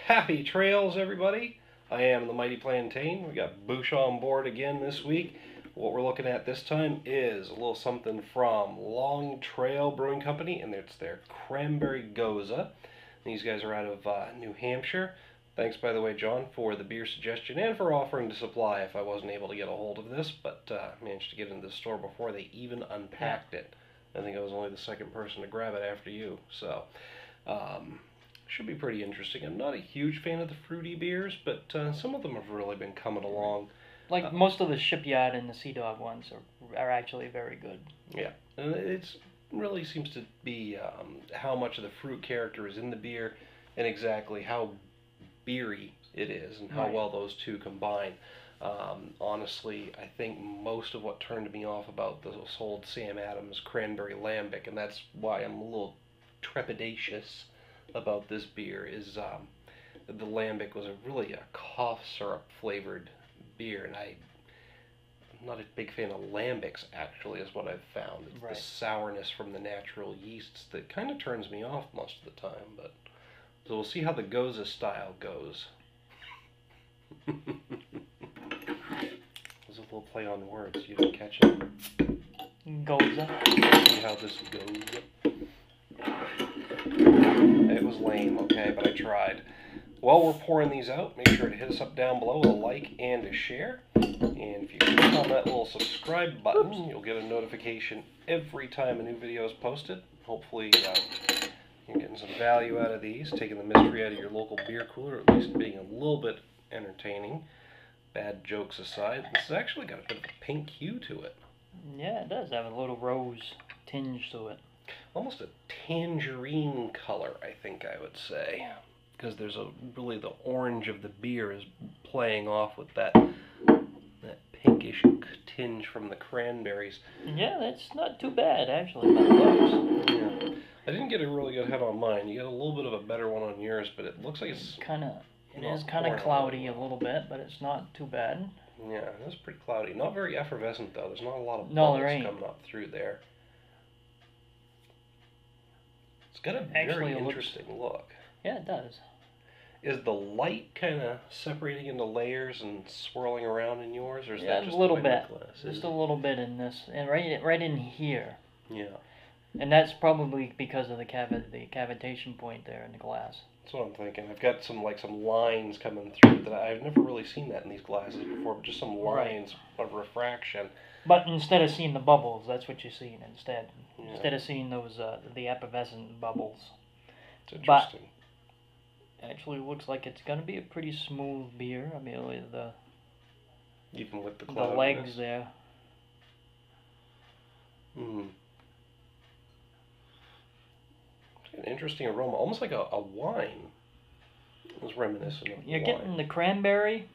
Happy trails, everybody. I am the Mighty Plantain. We got Bouch on board again this week. What we're looking at this time is a little something from Long Trail Brewing Company, and it's their Cranberry Gose. These guys are out of New Hampshire. Thanks, by the way, John, for the beer suggestion and for offering to supply if I wasn't able to get a hold of this, but managed to get into the store before they even unpacked it. I think I was only the second person to grab it after you, so should be pretty interesting. I'm not a huge fan of the fruity beers, but some of them have really been coming along. Like most of the Shipyard and the Sea Dog ones are actually very good. Yeah, and it really seems to be how much of the fruit character is in the beer and exactly how beery it is and how well those two combine. Honestly, I think most of what turned me off about this old Sam Adams Cranberry Lambic, and that's why I'm a little trepidatious about this beer, is the Lambic was really a cough syrup flavored beer, and I'm not a big fan of lambics, actually, is what I've found. It's the sourness from the natural yeasts that kind of turns me off most of the time, but so we'll see how the Gose style goes. There's a little play on words. You didn't catch it? Gose. See how this goes. It was lame, okay, but I tried. While we're pouring these out, make sure to hit us up down below with a like and a share. And if you click on that little subscribe button, you'll get a notification every time a new video is posted. Hopefully, you're getting some value out of these, taking the mystery out of your local beer cooler, at least being a little bit entertaining. Bad jokes aside, this has actually got a bit of a pink hue to it. Yeah, it does have a little rose tinge to it. Almost a tangerine color, I think I would say. Because there's really the orange of the beer is playing off with that pinkish tinge from the cranberries. Yeah, that's not too bad, actually, by the looks. Yeah. I didn't get a really good head on mine. You got a little bit of a better one on yours, but it looks like it is kind of cloudy a little bit, but it's not too bad. Yeah, it's pretty cloudy. Not very effervescent, though. There's not a lot of bubbles coming up through there. It's got a very interesting look. Yeah, it does. Is the light kind of separating into layers and swirling around in yours, or is that just a little bit? Just a little bit in this, and right in here. Yeah. And that's probably because of the cavitation point there in the glass. That's what I'm thinking. I've got some lines coming through that I've never really seen that in these glasses before, but just some lines of refraction. But instead of seeing the bubbles, that's what you're seeing instead. Yeah. Instead of seeing those the effervescent bubbles. It's interesting. But actually, looks like it's going to be a pretty smooth beer. I mean, even with the legs there. An interesting aroma, almost like a wine. It was reminiscent of You're wine. getting the cranberry.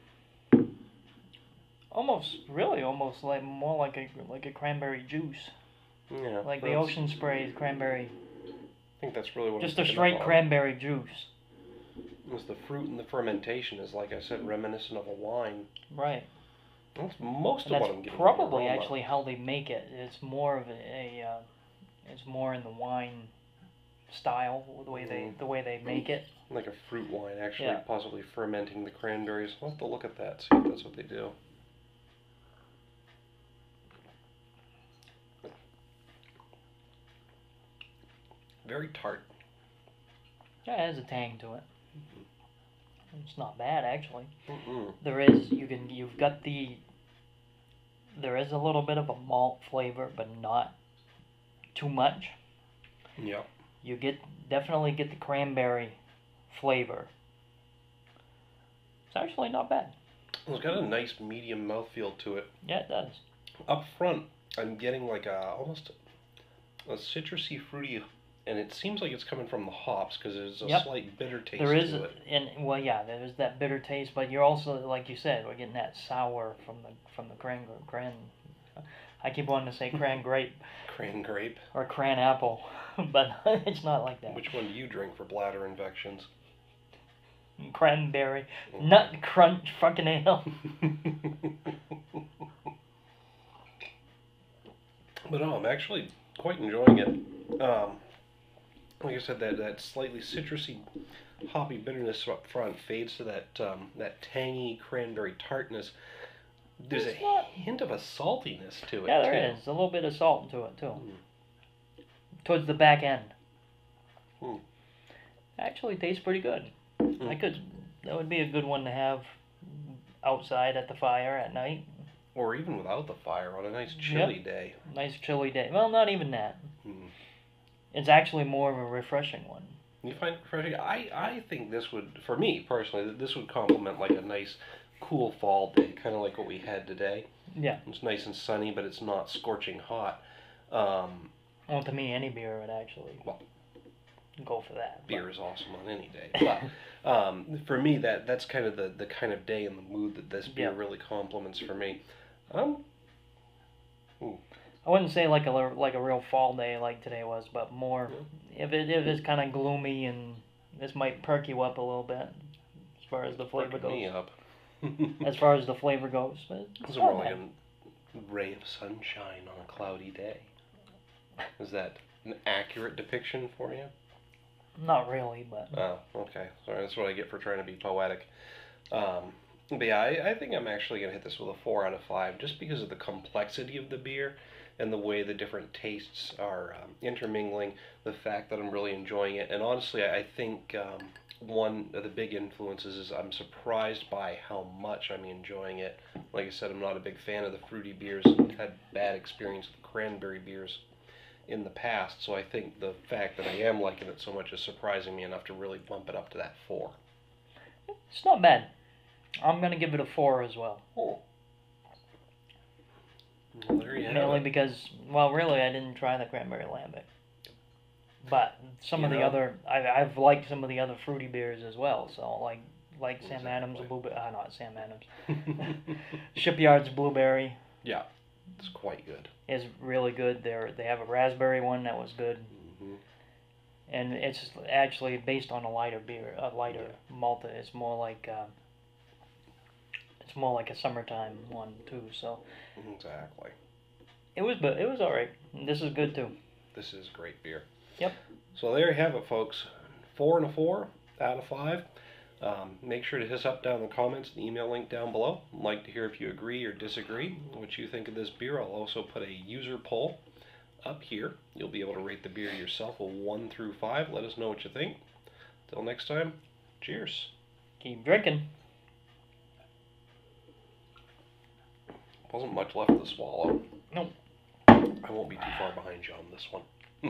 Almost like more like a cranberry juice. Yeah. Like the Ocean Spray's cranberry. I think that's really what. Just a straight cranberry juice. It's the fruit and the fermentation is, like I said, reminiscent of a wine. Right. That's most of what I'm getting. That's probably actually how they make it. It's more of it's more in the wine style, the way they make it. Like a fruit wine, actually, possibly fermenting the cranberries. I'll have to look at that, see if that's what they do. Very tart. Yeah, it has a tang to it. It's not bad, actually. There is a little bit of a malt flavor, but not too much. Yeah. You definitely get the cranberry flavor. It's actually not bad. It's got a nice medium mouthfeel to it. Yeah, it does. Up front, I'm getting like almost a citrusy, fruity, and it seems like it's coming from the hops because there's a slight bitter taste to it. There's that bitter taste, but you're also, like you said, we're getting that sour from the cran. I keep wanting to say cran grape. Cran grape. Or cran apple, but it's not like that. Which one do you drink for bladder infections? Cranberry. Nut crunch fucking ale. But no, I'm actually quite enjoying it. like I said, that slightly citrusy, hoppy bitterness up front fades to that tangy cranberry tartness. There's a hint of a saltiness to it. Yeah, there too. is a little bit of salt to it too. Towards the back end. Actually, tastes pretty good. That would be a good one to have outside at the fire at night. Or even without the fire on a nice chilly day. Nice chilly day. Well, not even that. It's actually more of a refreshing one. You find it refreshing? I think this would, for me personally, this would complement like a nice cool fall day, kind of like what we had today. Yeah. It's nice and sunny, but it's not scorching hot. Well, to me, any beer would actually go for that. Beer is awesome on any day. But for me, that's kind of the kind of day and the mood that this beer really complements for me. I wouldn't say like a real fall day like today was, but more if it's kind of gloomy, and this might perk you up a little bit as far as the flavor goes. Me up. As far as the flavor goes, it's more like a ray of sunshine on a cloudy day. Is that an accurate depiction for you? Not really, but... Oh, okay. Sorry, that's what I get for trying to be poetic. But yeah, I think I'm actually going to hit this with a 4 out of 5, just because of the complexity of the beer and the way the different tastes are intermingling, the fact that I'm really enjoying it. And honestly, I think one of the big influences is I'm surprised by how much I'm enjoying it. Like I said, I'm not a big fan of the fruity beers. I've had bad experience with cranberry beers in the past, so I think the fact that I am liking it so much is surprising me enough to really bump it up to that 4. It's not bad. I'm going to give it a 4 as well. Oh. Well, there you have Mainly it. because, well, really, I didn't try the cranberry lambic. But some of the other, I've liked some of the other fruity beers as well. So like Sam Adams blueberry, not Sam Adams, Shipyard's blueberry. Yeah, it's quite good. Is really good. They have a raspberry one that was good. And it's actually based on a lighter beer, a lighter malt. It's more like a summertime one too. So exactly. It was all right. This is good too. This is great beer. Yep. So there you have it, folks. 4 and a 4 out of 5. Make sure to hit us up down in the comments, the email link down below. I'd like to hear if you agree or disagree, what you think of this beer. I'll also put a user poll up here. You'll be able to rate the beer yourself, a 1 through 5. Let us know what you think. Till next time, cheers. Keep drinking. Wasn't much left to swallow. Nope. I won't be too far behind you on this one. Now,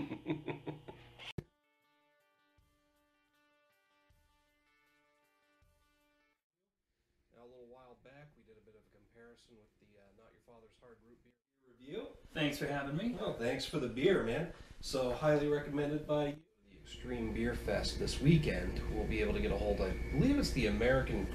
a little while back, we did a bit of a comparison with the Not Your Father's Hard Root Beer review. Thanks for having me. Well, thanks for the beer, man. So, highly recommended by you. The Extreme Beer Fest this weekend. We'll be able to get a hold of, I believe it's the American